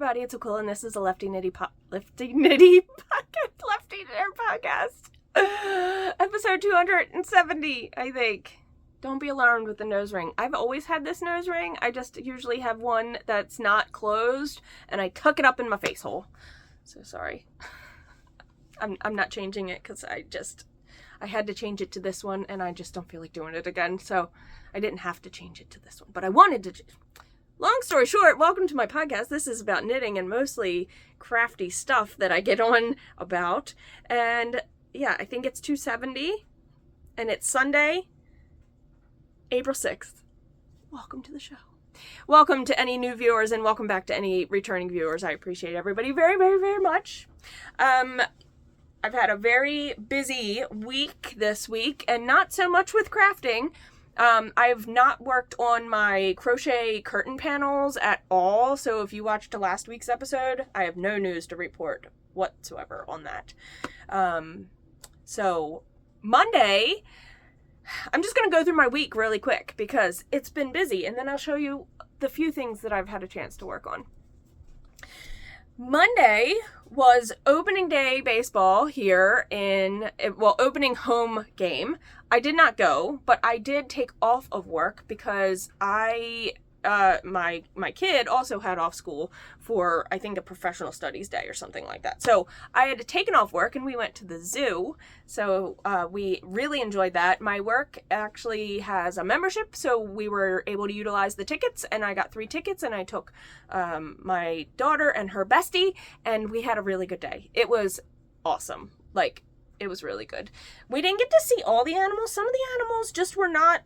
everybody, it's Cowl, and this is a Lefty Knitty podcast, Lefty Knitty podcast. Episode 270, I think. Don't be alarmed with the nose ring. I've always had this nose ring. I just usually have one that's not closed, and I tuck it up in my face hole. So sorry. I'm not changing it because I had to change it to this one, and I just don't feel like doing it again. So I didn't have to change it to this one, but I wanted to. Long story short, welcome to my podcast. This is about knitting and mostly crafty stuff that I get on about. And yeah, I think it's 270, and it's Sunday, April 6th. Welcome to the show. Welcome to any new viewers, and welcome back to any returning viewers. I appreciate everybody very, very, very much. I've had a very busy week this week, and not so much with crafting. I've not worked on my crochet curtain panels at all, so if you watched last week's episode, I have no news to report whatsoever on that. So Monday, I'm just going to go through my week really quick because it's been busy, and then I'll show you the few things that I've had a chance to work on. Monday was opening day baseball here opening home game. I did not go, but I did take off of work because my kid also had off school for, I think, a professional studies day or something like that. So I had taken off work and we went to the zoo. So we really enjoyed that. My work actually has a membership, so we were able to utilize the tickets, and I got 3 tickets, and I took my daughter and her bestie, and we had a really good day. It was awesome. It was really good. We didn't get to see all the animals. Some of the animals just were not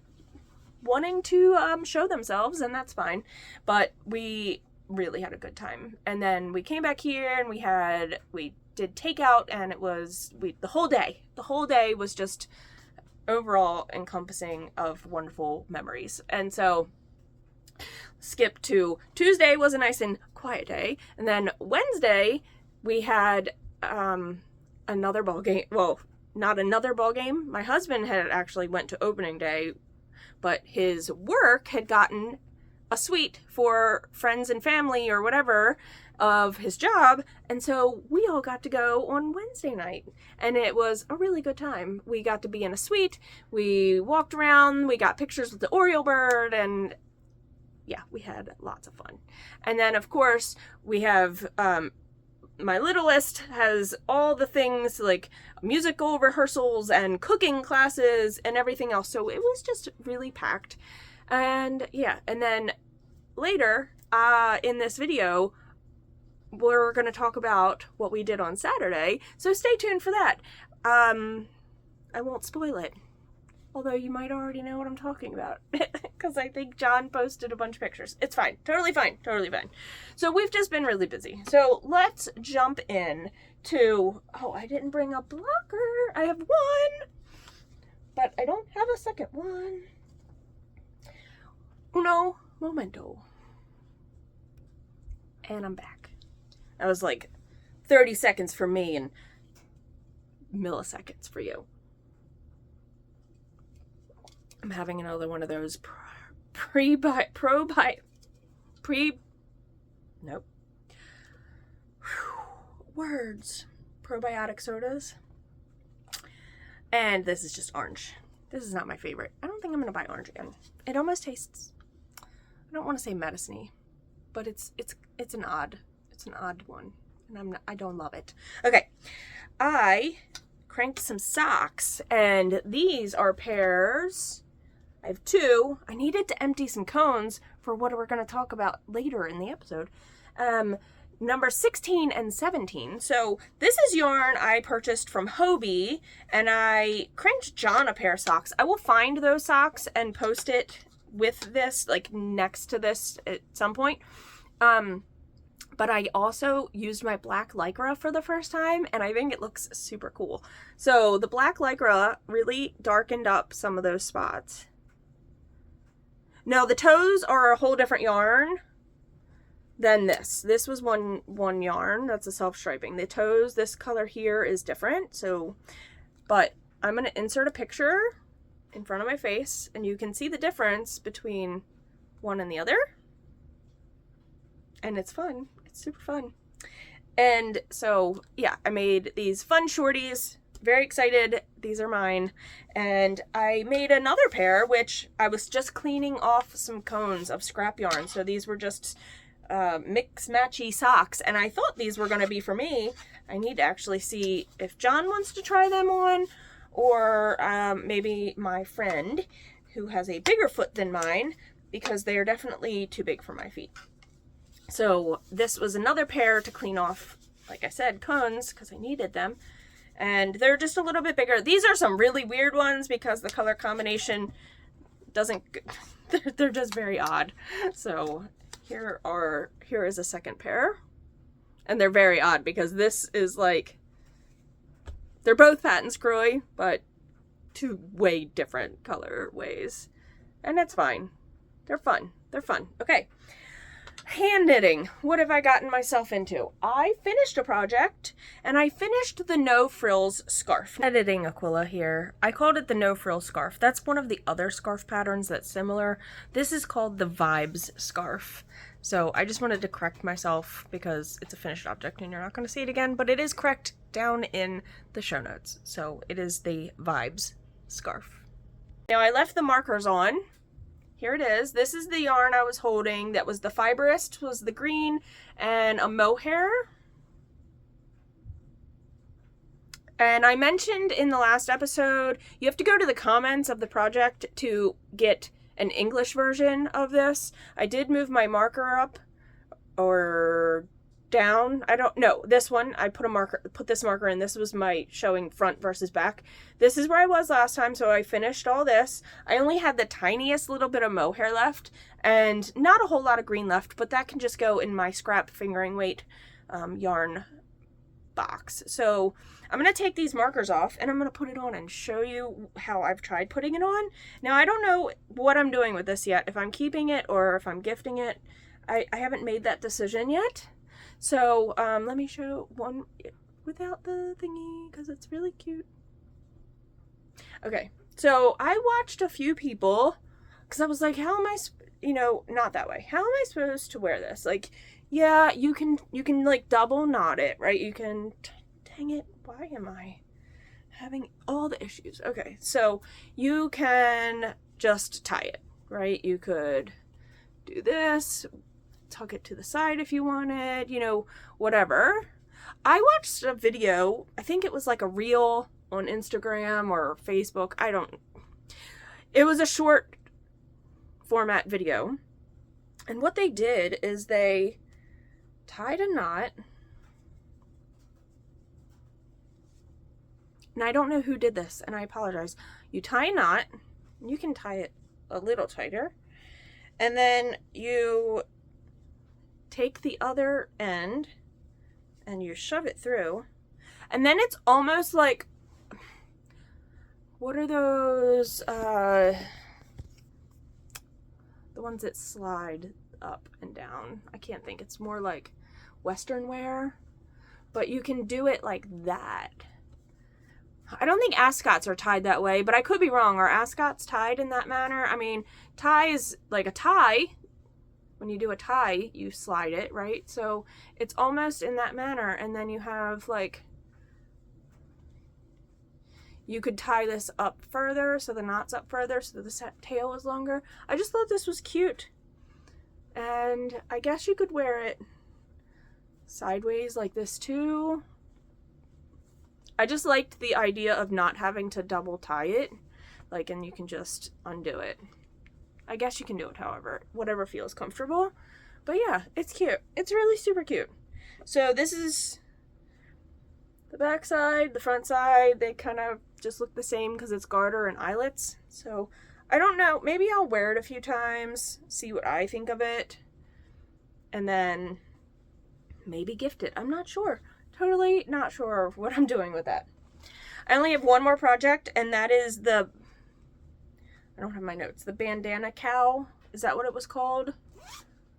wanting to show themselves, and that's fine. But we really had a good time. And then we came back here and we did takeout, and it was the whole day was just overall encompassing of wonderful memories. And so skip to Tuesday was a nice and quiet day, and then Wednesday we had another ball game. Well, not another ball game. My husband had actually went to opening day, but his work had gotten a suite for friends and family or whatever of his job, and so we all got to go on Wednesday night, and it was a really good time. We got to be in a suite, we walked around, we got pictures with the Oriole bird, and yeah, we had lots of fun. And then of course we have my littlest has all the things like musical rehearsals and cooking classes and everything else. So it was just really packed. And yeah, and then later in this video, we're going to talk about what we did on Saturday. So stay tuned for that. I won't spoil it, although you might already know what I'm talking about because I think John posted a bunch of pictures. It's fine. Totally fine. Totally fine. So we've just been really busy. So let's jump in to, I didn't bring a blocker. I have one, but I don't have a second one. Uno momento. And I'm back. That was like 30 seconds for me and milliseconds for you. I'm having another one of those probiotic sodas. And this is just orange. This is not my favorite. I don't think I'm going to buy orange again. It almost tastes, I don't want to say medicine-y, but it's an odd one. And I don't love it. Okay. I cranked some socks, and these are pairs. I have 2. I needed to empty some cones for what we're going to talk about later in the episode. Number 16 and 17. So this is yarn I purchased from Hobie, and I cranked John a pair of socks. I will find those socks and post it with this, like next to this at some point. But I also used my black lycra for the first time, and I think it looks super cool. So the black lycra really darkened up some of those spots. Now the toes are a whole different yarn than this. This was one yarn. That's a self-striping. The toes, this color here is different. So, but I'm going to insert a picture in front of my face, and you can see the difference between one and the other. And it's fun. It's super fun. And so, yeah, I made these fun shorties. Very excited. These are mine. And I made another pair, which I was just cleaning off some cones of scrap yarn. So these were just mix-matchy socks. And I thought these were going to be for me. I need to actually see if John wants to try them on, or maybe my friend who has a bigger foot than mine, because they are definitely too big for my feet. So this was another pair to clean off, like I said, cones, because I needed them. And they're just a little bit bigger. These are some really weird ones because the color combination doesn't, they're just very odd. So here is a second pair. And they're very odd because this is like, they're both patent screwy, but two way different color ways. And it's fine. They're fun. They're fun. Okay. Hand knitting. What have I gotten myself into? I finished a project, and I finished the no frills scarf. Editing Aquila here. I called it the no frills scarf. That's one of the other scarf patterns that's similar. This is called the Vibes scarf. So I just wanted to correct myself because it's a finished object and you're not going to see it again, but it is correct down in the show notes. So it is the Vibes scarf. Now I left the markers on. Here it is. This is the yarn I was holding. That was the Fiberist, was the green, and a mohair. And I mentioned in the last episode, you have to go to the comments of the project to get an English version of this. I did move my marker up or down. I don't know. This one, I put this marker in. This was my showing front versus back. This is where I was last time, so I finished all this. I only had the tiniest little bit of mohair left and not a whole lot of green left, but that can just go in my scrap fingering weight yarn box. So I'm going to take these markers off and I'm going to put it on and show you how I've tried putting it on. Now, I don't know what I'm doing with this yet, if I'm keeping it or if I'm gifting it. I haven't made that decision yet. So let me show one without the thingy because it's really cute. Okay, so I watched a few people because I was like, how am I, not that way. How am I supposed to wear this? Like, yeah, you can like double knot it, right? You can, dang it, why am I having all the issues? Okay, so you can just tie it, right? You could do this, tuck it to the side if you wanted, whatever. I watched a video, I think it was like a reel on Instagram or Facebook. It was a short format video. And what they did is they tied a knot. And I don't know who did this, and I apologize. You tie a knot, and you can tie it a little tighter. And then you take the other end and you shove it through, and then it's almost like, what are those the ones that slide up and down? I can't think. It's more like Western wear, but you can do it like that. I don't think ascots are tied that way, but I could be wrong. Are ascots tied in that manner? I mean, ties, like a tie, when you do a tie, you slide it, right? So it's almost in that manner. And then you have like, you could tie this up further so the knot's up further so the tail is longer. I just thought this was cute. And I guess you could wear it sideways like this too. I just liked the idea of not having to double tie it, like, and you can just undo it. I guess you can do it whatever feels comfortable. But yeah, it's cute. It's really super cute. So this is the back side, the front side. They kind of just look the same because it's garter and eyelets. So I don't know. Maybe I'll wear it a few times, see what I think of it, and then maybe gift it. I'm not sure. Totally not sure what I'm doing with that. I only have one more project, and that is I don't have my notes. The bandana cowl. Is that what it was called?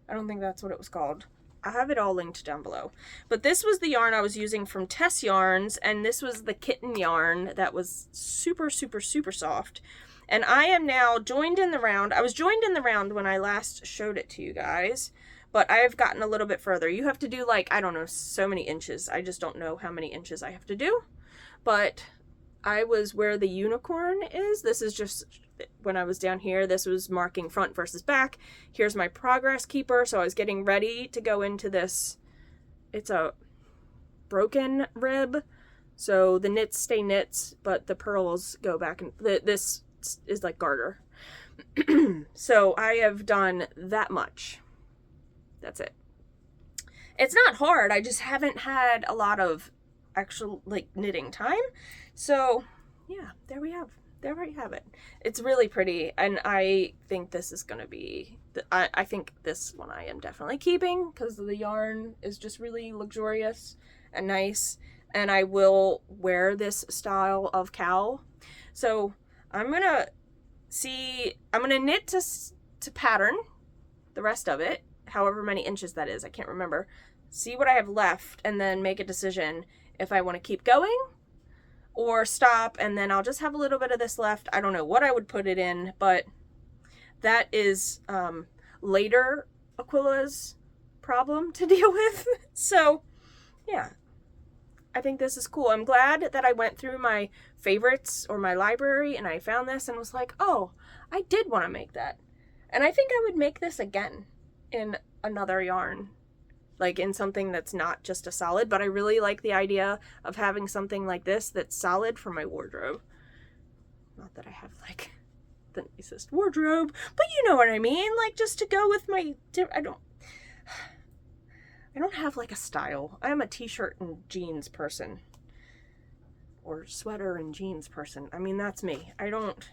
I don't think that's what it was called. I have it all linked down below. But this was the yarn I was using from Tess Yarns, and this was the kitten yarn that was super, super, super soft. And I am now joined in the round. I was joined in the round when I last showed it to you guys, but I've gotten a little bit further. You have to do like, I don't know, so many inches. I just don't know how many inches I have to do. But I was where the unicorn is. This is just when I was down here. This was marking front versus back. Here's my progress keeper. So I was getting ready to go into this. It's a broken rib. So the knits stay knits, but the purls go back. And this is like garter. So I have done that much. That's it. It's not hard. I just haven't had a lot of actual like knitting time. So yeah, there we have it. It's really pretty, and I think this is gonna be I think this one I am definitely keeping because the yarn is just really luxurious and nice, and I will wear this style of cowl. So I'm gonna knit to pattern the rest of it, however many inches that is, I can't remember. See what I have left, and then make a decision if I want to keep going or stop, and then I'll just have a little bit of this left. I don't know what I would put it in, but that is later Aquila's problem to deal with. So yeah, I think this is cool. I'm glad that I went through my favorites or my library and I found this and was like, oh, I did want to make that. And I think I would make this again in another yarn, like in something that's not just a solid, but I really like the idea of having something like this that's solid for my wardrobe. Not that I have like the nicest wardrobe, but you know what I mean, like just to go with my, I don't have like a style. I'm a t-shirt and jeans person, or sweater and jeans person. I mean, that's me. I don't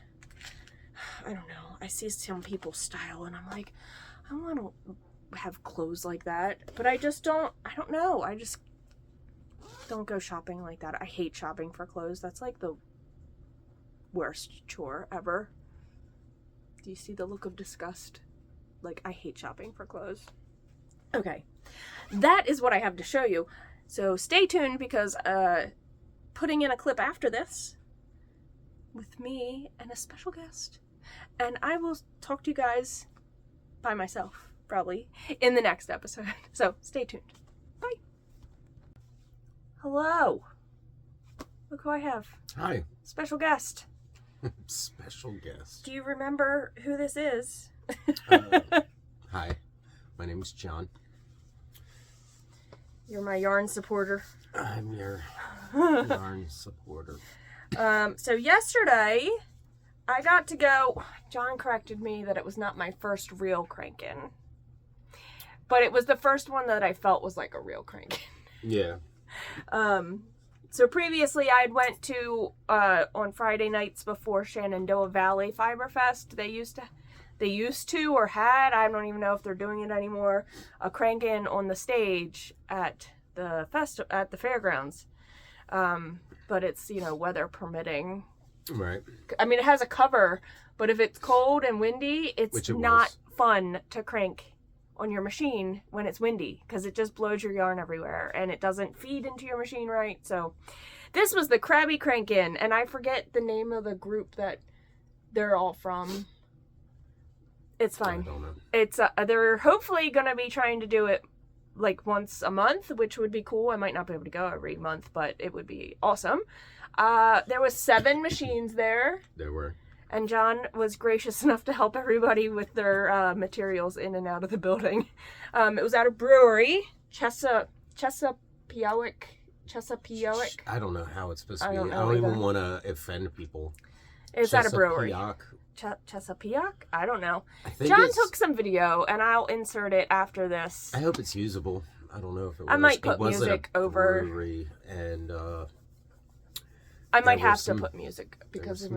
know. I see some people's style and I'm like, I want to have clothes like that, but I don't know. I just don't go shopping like that. I hate shopping for clothes. That's like the worst chore ever. Do you see the look of disgust? Like, I hate shopping for clothes. Okay, that is what I have to show you. So stay tuned, because putting in a clip after this with me and a special guest, and I will talk to you guys by myself probably in the next episode. So stay tuned. Bye. Hello. Look who I have. Hi. Special guest. Special guest. Do you remember who this is? Hi. My name is John. You're my yarn supporter. I'm your yarn supporter. So yesterday I got to go. John corrected me that it was not my first real Crankin, but it was the first one that I felt was like a real Crankin. Yeah. So previously I had went to on Friday nights before Shenandoah Valley Fiber Fest. They used to or had, I don't even know if they're doing it anymore, a Crankin on the stage at the fairgrounds. But it's, weather permitting. Right. I mean, it has a cover, but if it's cold and windy, it's not fun to crank on your machine when it's windy, because it just blows your yarn everywhere and it doesn't feed into your machine right. So this was the Krabby Crankin, and I forget the name of the group that they're all from. It's fine. I don't know. It's they're hopefully gonna be trying to do it like once a month, which would be cool. I might not be able to go every month, but it would be awesome. There was 7 machines there. There were. And John was gracious enough to help everybody with their materials in and out of the building. It was at a brewery, Chesapeake. I don't know how it's supposed to be. I don't even want to offend people. It's at a brewery. Chesapeake? I don't know. John took some video, and I'll insert it after this. I hope it's usable. I don't know if it was. I might put music over. Brewery, and I might have to put music because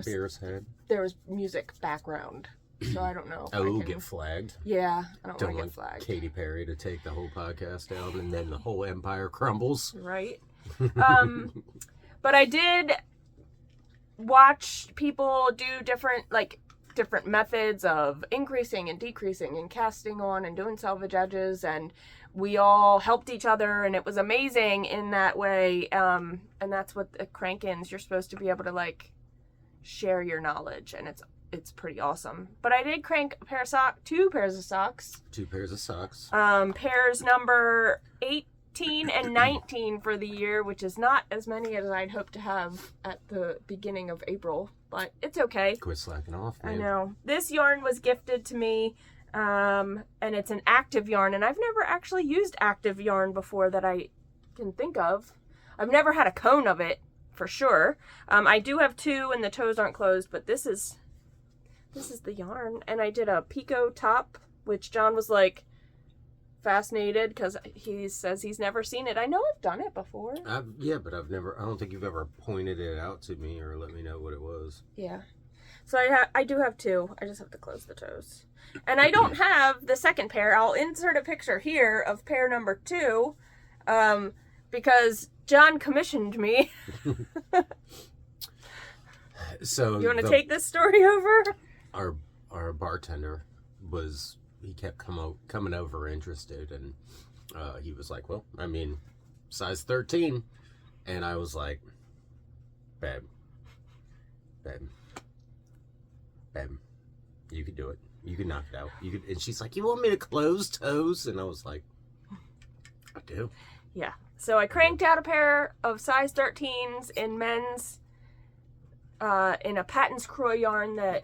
there was music background, so I don't know. Get flagged. Yeah, I don't want to get flagged. Katy Perry to take the whole podcast down, and then the whole empire crumbles. Right. But I did watch people do different methods of increasing and decreasing and casting on and doing salvage edges, and we all helped each other, and it was amazing in that way. And that's what the Crankins, you're supposed to be able to share your knowledge, and it's pretty awesome. But I did crank a pair of two pairs of socks. 2 pairs of socks. Pairs number 18 and 19 for the year, which is not as many as I'd hoped to have at the beginning of April, but it's okay. Quit slacking off, man. I know. This yarn was gifted to me, and it's an active yarn, and I've never actually used active yarn before that I can think of. I've never had a cone of it, for sure. I do have 2 and the toes aren't closed, but this is the yarn. And I did a picot top, which John was like fascinated because he says he's never seen it. I know I've done it before. Yeah, but I don't think you've ever pointed it out to me or let me know what it was. Yeah. So I do have 2. I just have to close the toes. And I don't have the second pair. I'll insert a picture here of pair number 2, because John commissioned me. So you want to take this story over? Our bartender he kept coming over interested, and he was like, well, I mean, size 13. And I was like, babe, you could do it. You could knock it out. And she's like, you want me to close toes? And I was like, I do. Yeah. So I cranked out a pair of size 13s in men's, in a Patton's Croy yarn that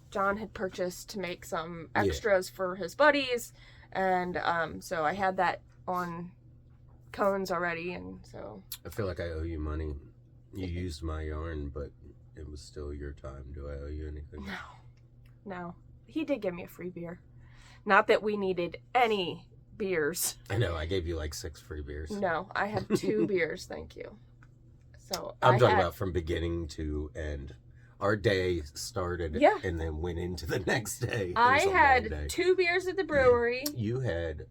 John had purchased to make some extras for his buddies. And so I had that on cones already. And so I feel like I owe you money. You used my yarn, but it was still your time. Do I owe you anything? No. He did give me a free beer. Not that we needed any beers. I know. I gave you like 6 free beers. No, I had 2 beers. Thank you. So I'm talking about from beginning to end. Our day started and then went into the next day. I had 2 beers at the brewery. You had,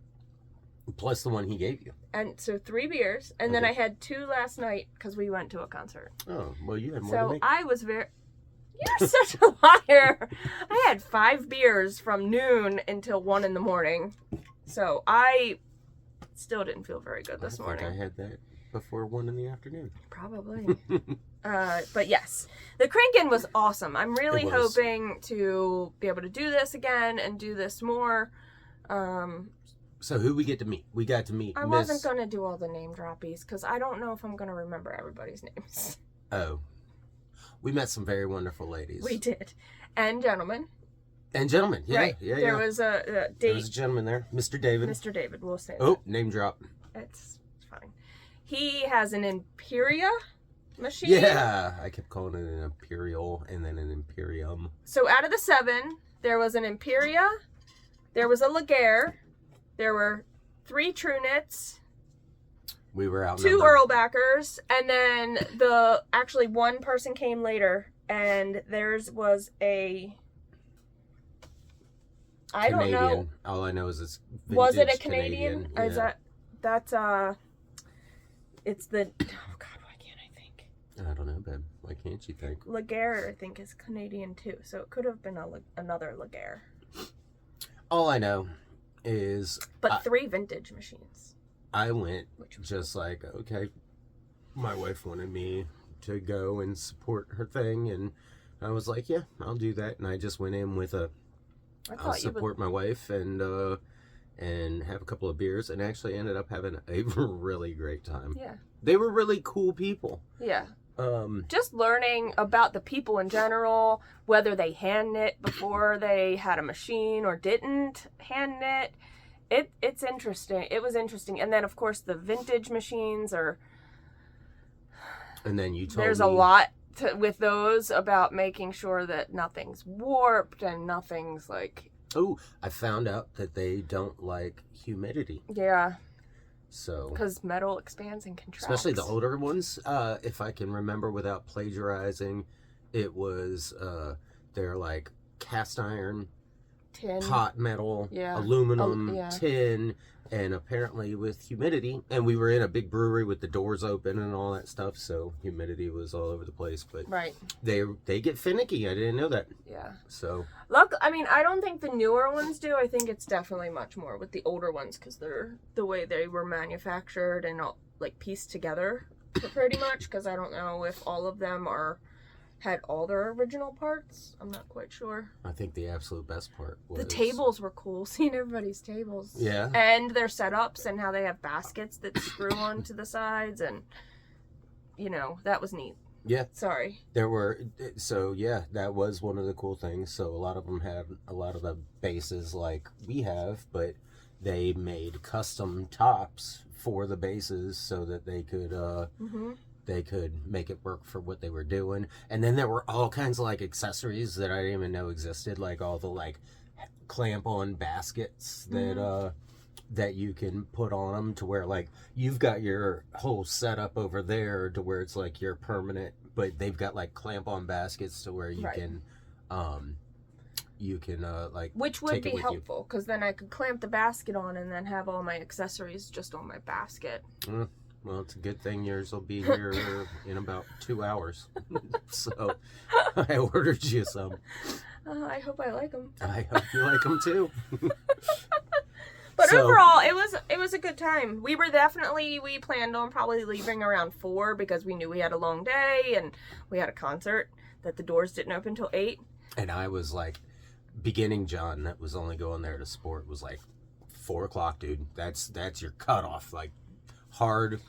plus the one he gave you. And so 3 beers. And then I had 2 last night because we went to a concert. Oh, well, you had more than me. So I was You're such a liar. I had 5 beers from noon until 1 in the morning. So I still didn't feel very good this morning. I think I had that before 1 in the afternoon. Probably. But yes, the Crankin was awesome. I'm really hoping to be able to do this again and do this more. So who we get to meet? We got to meet I wasn't going to do all the name droppies because I don't know if I'm going to remember everybody's names. Oh. We met some very wonderful ladies. We did. And gentlemen. And gentlemen, yeah. Right. Yeah, there was a date. There was a gentleman there, Mr. David. Mr. David, we'll say Oh, name drop. It's fine. He has an Imperia machine. Yeah, I kept calling it an Imperial and then an Imperium. So out of the 7, there was an Imperia, there was a Laguerre, there were 3 True Knits, we were out 2 Earlbackers, and then actually one person came later, and theirs was a Canadian. don't know. All I know is it's vintage was it a Canadian? Yeah. Is that's it's the oh god, why can't I think? I don't know, babe. Why can't you think? Laguerre, I think, is Canadian too, so it could have been another Laguerre. All I know is 3 vintage machines. I went just like, okay, my wife wanted me to go and support her thing, and I was like, yeah, I'll do that. And I just went in with I'll support my wife and have a couple of beers, and actually ended up having a really great time. Yeah. They were really cool people. Yeah. Just learning about the people in general, whether they hand knit before they had a machine or didn't hand knit. It's interesting. It was interesting. And then, of course, the vintage machines are... And then you told There's a lot with those about making sure that nothing's warped and nothing's like... Oh, I found out that they don't like humidity. Yeah. So... Because metal expands and contracts. Especially the older ones, if I can remember without plagiarizing, it was, they're like cast iron... Tin. Hot metal, aluminum, tin, and apparently with humidity. And we were in a big brewery with the doors open and all that stuff, so humidity was all over the place. But they get finicky. I didn't know that. Yeah. So look, I mean, I don't think the newer ones do. I think it's definitely much more with the older ones because they're the way they were manufactured and all, like pieced together pretty much. Because I don't know if all of them are had all their original parts. I'm not quite sure. I think the absolute best part was... The tables were cool, seeing everybody's tables. Yeah. And their setups and how they have baskets that screw onto the sides, and, you know, that was neat. Yeah. Sorry. There were... So, yeah, that was one of the cool things. So, a lot of them had a lot of the bases like we have, but they made custom tops for the bases so that they could... They could make it work for what they were doing. And then there were all kinds of, like, accessories that I didn't even know existed. Like, all the, like, clamp-on baskets that, that you can put on them to where, like, you've got your whole setup over there to where it's, like, your permanent. But they've got, like, clamp-on baskets to where you can, like... Which would be helpful, because then I could clamp the basket on and then have all my accessories just on my basket. Well, it's a good thing yours will be here in about 2 hours. So, I ordered you some. I hope I like them. I hope you like them too. But overall, it was a good time. We planned on probably leaving around 4 because we knew we had a long day and we had a concert that the doors didn't open till 8. And I was like, beginning John that was only going there to sport was like 4 o'clock, dude. That's your cutoff. Like, hard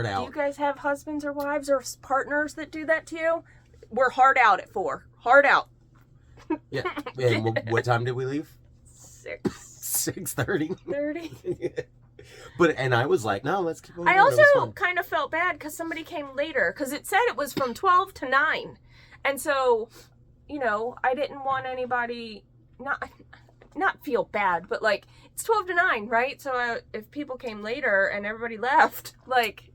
out. Do you guys have husbands or wives or partners that do that to you? We're hard out at 4. Hard out. Yeah. And what time did we leave? 6:30. 6:30. And I was like, no, let's keep on. I also kind of felt bad because somebody came later because it said it was from 12 to 9. And so, you know, I didn't want anybody not feel bad, but like, it's 12 to 9, right? So if people came later and everybody left, like...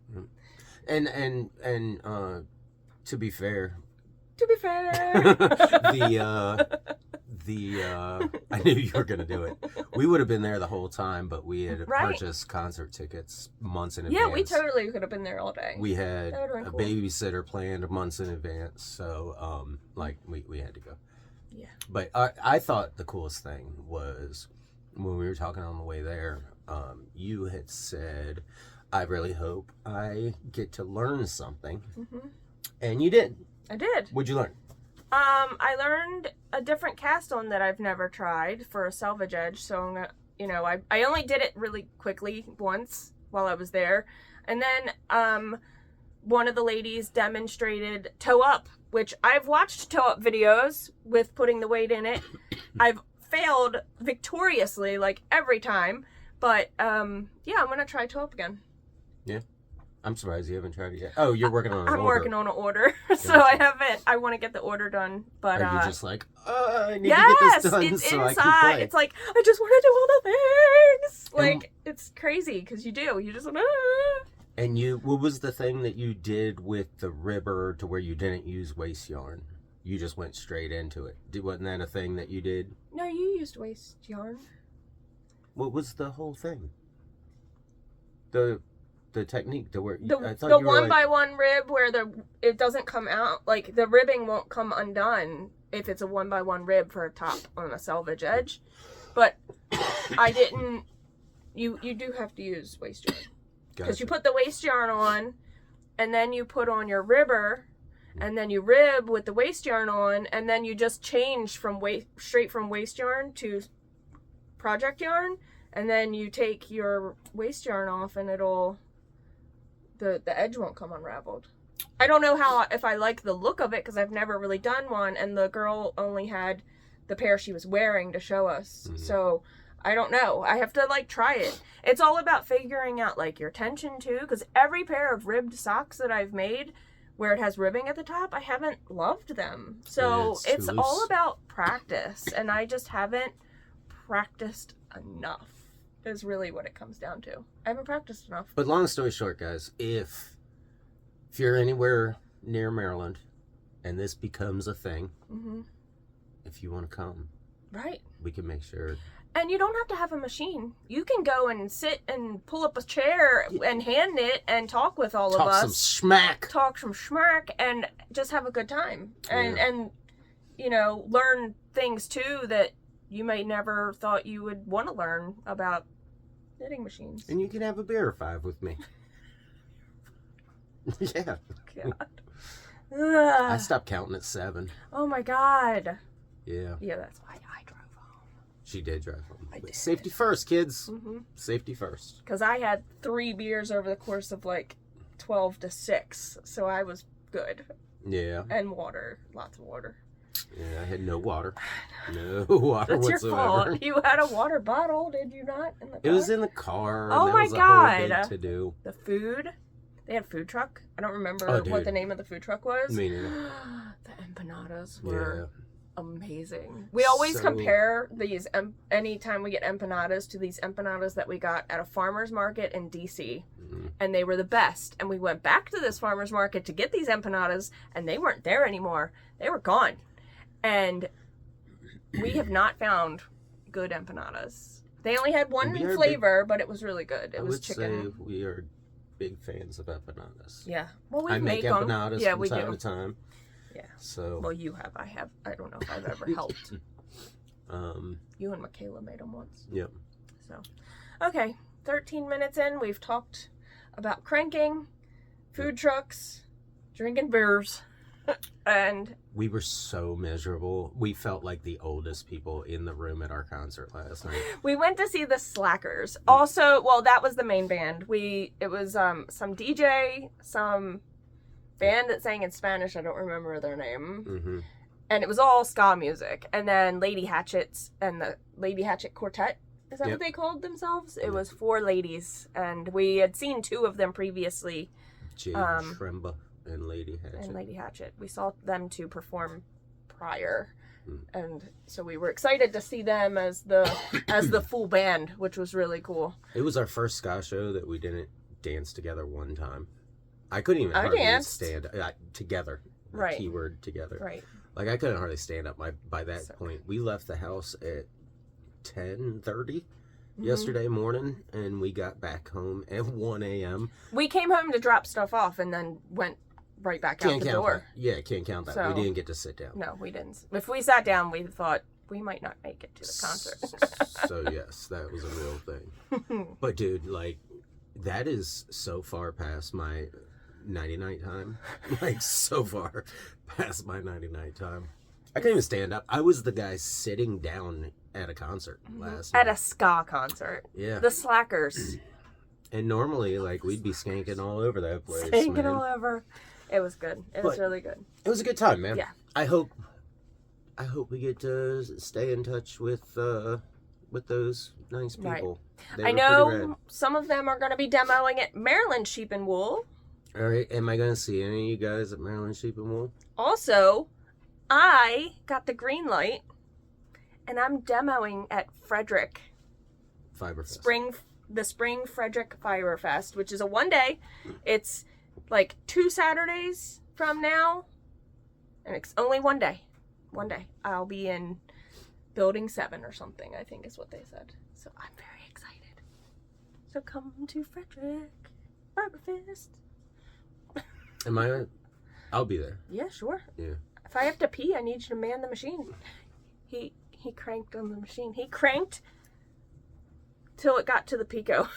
And to be fair... I knew you were going to do it. We would have been there the whole time, but we had purchased concert tickets months in advance. Yeah, we totally could have been there all day. We had a babysitter planned months in advance, so, like, we had to go. Yeah. But I thought the coolest thing was when we were talking on the way there, you had said, I really hope I get to learn something. And you did. I did. What'd you learn? I learned a different cast on that I've never tried for a selvage edge. So, I'm gonna, you know, I only did it really quickly once while I was there. And then one of the ladies demonstrated toe up, which I've watched toe up videos with putting the weight in it. I've failed victoriously like every time, but yeah, I'm gonna try toe up again. Yeah, I'm surprised you haven't tried it yet. Oh, you're working on an order. I'm working on an order, so I haven't. I want to get the order done, but are you just like, I need to get this done it's so inside. I can play. It's like I just want to do all the things. Like it's crazy because you just want to. And what was the thing that you did with the ribber to where you didn't use waste yarn? You just went straight into it. Wasn't that a thing that you did? No, you used waste yarn. What was the whole thing? The technique to where the one by one rib where it doesn't come out, like the ribbing won't come undone if it's a 1 by 1 rib for a top on a selvage edge. But I didn't. You do have to use waste yarn. Because you put the waste yarn on, and then you put on your ribber, and then you rib with the waste yarn on, and then you just change from straight from waste yarn to project yarn, and then you take your waste yarn off, and the edge won't come unraveled. I don't know if I like the look of it, because I've never really done one, and the girl only had the pair she was wearing to show us, so... I don't know. I have to, like, try it. It's all about figuring out, like, your tension, too. Because every pair of ribbed socks that I've made where it has ribbing at the top, I haven't loved them. So it's all about practice. And I just haven't practiced enough is really what it comes down to. I haven't practiced enough. But long story short, guys, if you're anywhere near Maryland and this becomes a thing, if you want to come, we can make sure... And you don't have to have a machine. You can go and sit and pull up a chair and hand knit and talk with all of us. Talk some schmack and just have a good time. And you know, learn things too that you may never thought you would want to learn about knitting machines. And you can have a beer or 5 with me. Yeah. God. I stopped counting at 7. Oh my God. Yeah. Yeah, that's why I drove home. She did drive home. I did. Safety first, kids. Mm-hmm. Safety first. Because I had 3 beers over the course of like 12 to 6, so I was good. Yeah. And water. Lots of water. Yeah, I had no water. No water That's whatsoever. your fault. You had a water bottle, did you not? In the car? It was in the car. Oh and my that was God. a whole big to-do. The food. They had a food truck. I don't remember Oh, dude. what the name of the food truck was. Me neither. The empanadas were Yeah. amazing. We always So- compare these, anytime we get empanadas, to these empanadas that we got at a farmer's market in DC. Mhm. And they were the best. And we went back to this farmer's market to get these empanadas, and they weren't there anymore. They were gone. And we have not found good empanadas. They only had one We are flavor, but it was really good. It I was would chicken. say we are big fans of empanadas. Yeah. Well, we I make them. empanadas Yeah, from we time do. to time. Yeah. So, Well, you have. I have. I don't know if I've ever helped. You and Michaela made them once. Yep. So, okay. 13 minutes in, we've talked about cranking, food trucks, drinking beers, and We were so miserable. We felt like the oldest people in the room at our concert last night. we went to see the Slackers. Also, well, that was the main band. It was some DJ, some band that sang in Spanish. I don't remember their name. Mm-hmm. And it was all ska music. And then Lady Hatchets and the Lady Hatchet Quartet. Is that Yep. what they called themselves? It was 4 ladies, and we had seen 2 of them previously. Jade Shremba and Lady Hatchet. And Lady Hatchet. We saw them 2 perform prior, Mm. and so we were excited to see them as the full band, which was really cool. It was our first ska show that we didn't dance together one time. I couldn't even I hardly danced. stand together. Right. Keyword together. Right. Like I couldn't hardly stand up. By that So- point, we left the house at 10:30 Mhm. yesterday morning, and we got back home at 1 a.m. We came home to drop stuff off and then went right back out Can't the count door. that. Yeah, can't count that. So- We didn't get to sit down. No, we didn't. If we sat down, we thought we might not make it to the concert. So yes, that was a real thing. But dude, like, that is so far past my 90-night time. Like, so far past my 90-night time. I couldn't even stand up. I was the guy sitting down at a concert last At night. a ska concert. Yeah. The Slackers. And normally, like, we'd be skanking all over that place, Singing man. all over. It was good. It was But- really good. It was a good time, man. Yeah. I hope we get to stay in touch with those nice people. They I were pretty know rad. some of them are going to be demoing at Maryland Sheep and Wool. All right, am I going to see any of you guys at Maryland Sheep and Wool? Also, I got the green light, and I'm demoing at Frederick Fiberfest. the Spring Frederick Fiberfest, which is a 1-day. It's like 2 Saturdays from now, and it's only 1 day. 1 day. I'll be in Building 7 or something, I think is what they said. So I'm very excited. So come to Frederick Fiberfest. I'll be there. Yeah, sure. Yeah. If I have to pee, I need you to man the machine. He cranked on the machine. He cranked till it got to the Pico.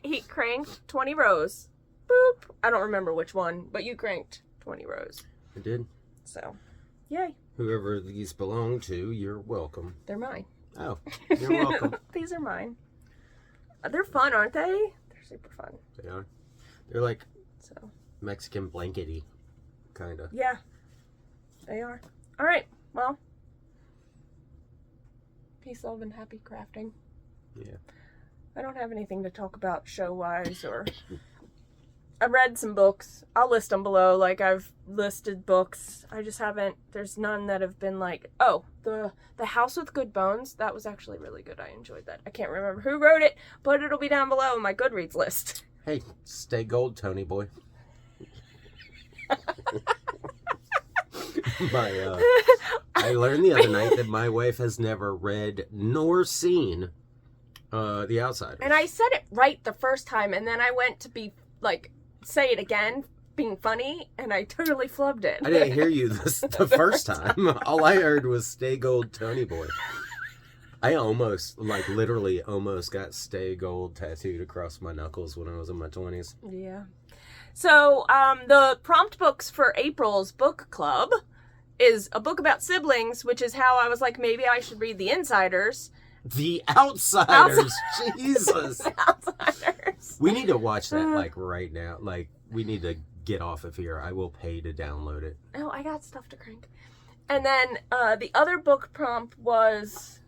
He cranked 20 rows. Boop. I don't remember which one, but you cranked 20 rows. I did. So, yay. Whoever these belong to, you're welcome. They're mine. Oh, you're welcome. These are mine. They're fun, aren't they? They're super fun. They are. They're like So, Mexican blankety, kind of. yeah. They are. All right. Well, peace, love, and happy crafting. Yeah. I don't have anything to talk about show-wise or... I read some books. I'll list them below. Like, I've listed books. I just haven't... There's none that have been like... Oh, the House with Good Bones. That was actually really good. I enjoyed that. I can't remember who wrote it, but it'll be down below in my Goodreads list. Hey, stay gold, Tony boy. I learned the other night that my wife has never read nor seen The Outsiders. And I said it right the first time, and then I went to be, like, say it again, being funny, and I totally flubbed it. I didn't hear you the first time. All I heard was stay gold, Tony boy. I almost, like, literally almost got Stay Gold tattooed across my knuckles when I was in my 20s. Yeah. So, the prompt books for April's book club is a book about siblings, which is how I was like, maybe I should read The Insiders. The Outsiders! Jesus! The Outsiders. We need to watch that, like, right now. Like, we need to get off of here. I will pay to download it. Oh, I got stuff to crank. And then, the other book prompt was...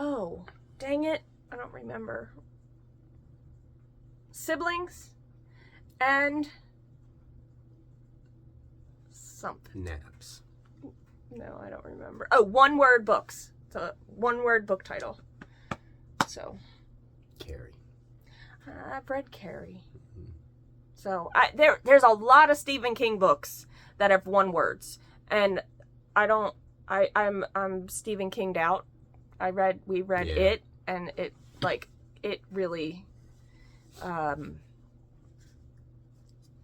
Oh, dang it. I don't remember. Siblings and something. Naps. No, I don't remember. Oh, one-word books. It's a one-word book title. So. Carrie. I've read Carrie. Mm-hmm. So, there's a lot of Stephen King books that have one words. And I'm Stephen King'd out. We read it, and it really,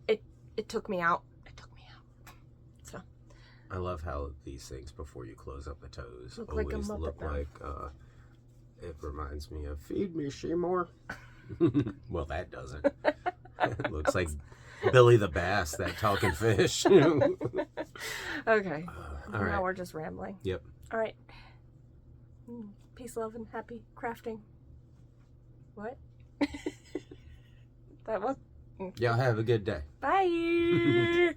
it took me out. It took me out. So. I love how these things, before you close up the toes, always look like, it reminds me of Feed Me, Seymour. Well, that doesn't. It looks like Billy the Bass, that talking fish. Okay. All right. Now we're just rambling. Yep. All right. Peace, love, and happy crafting. What? That was... Y'all have a good day. Bye!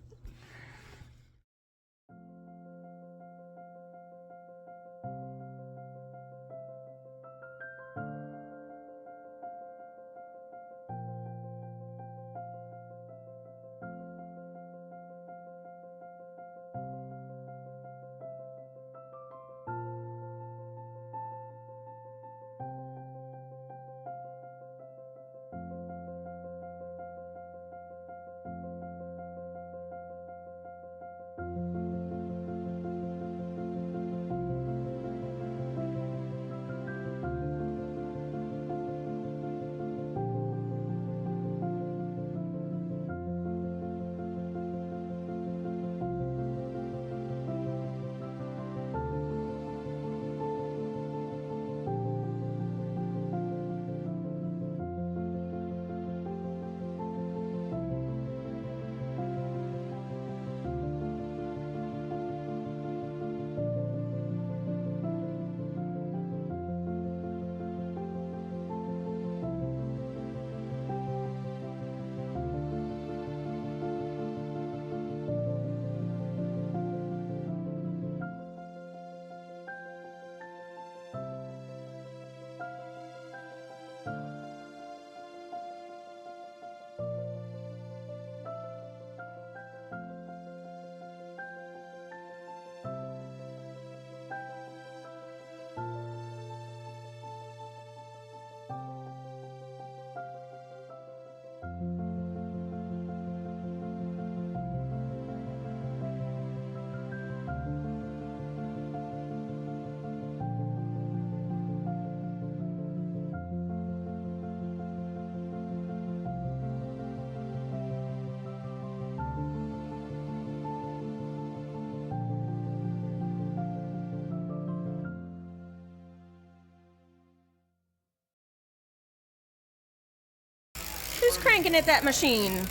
Who's cranking at that machine?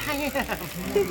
I am.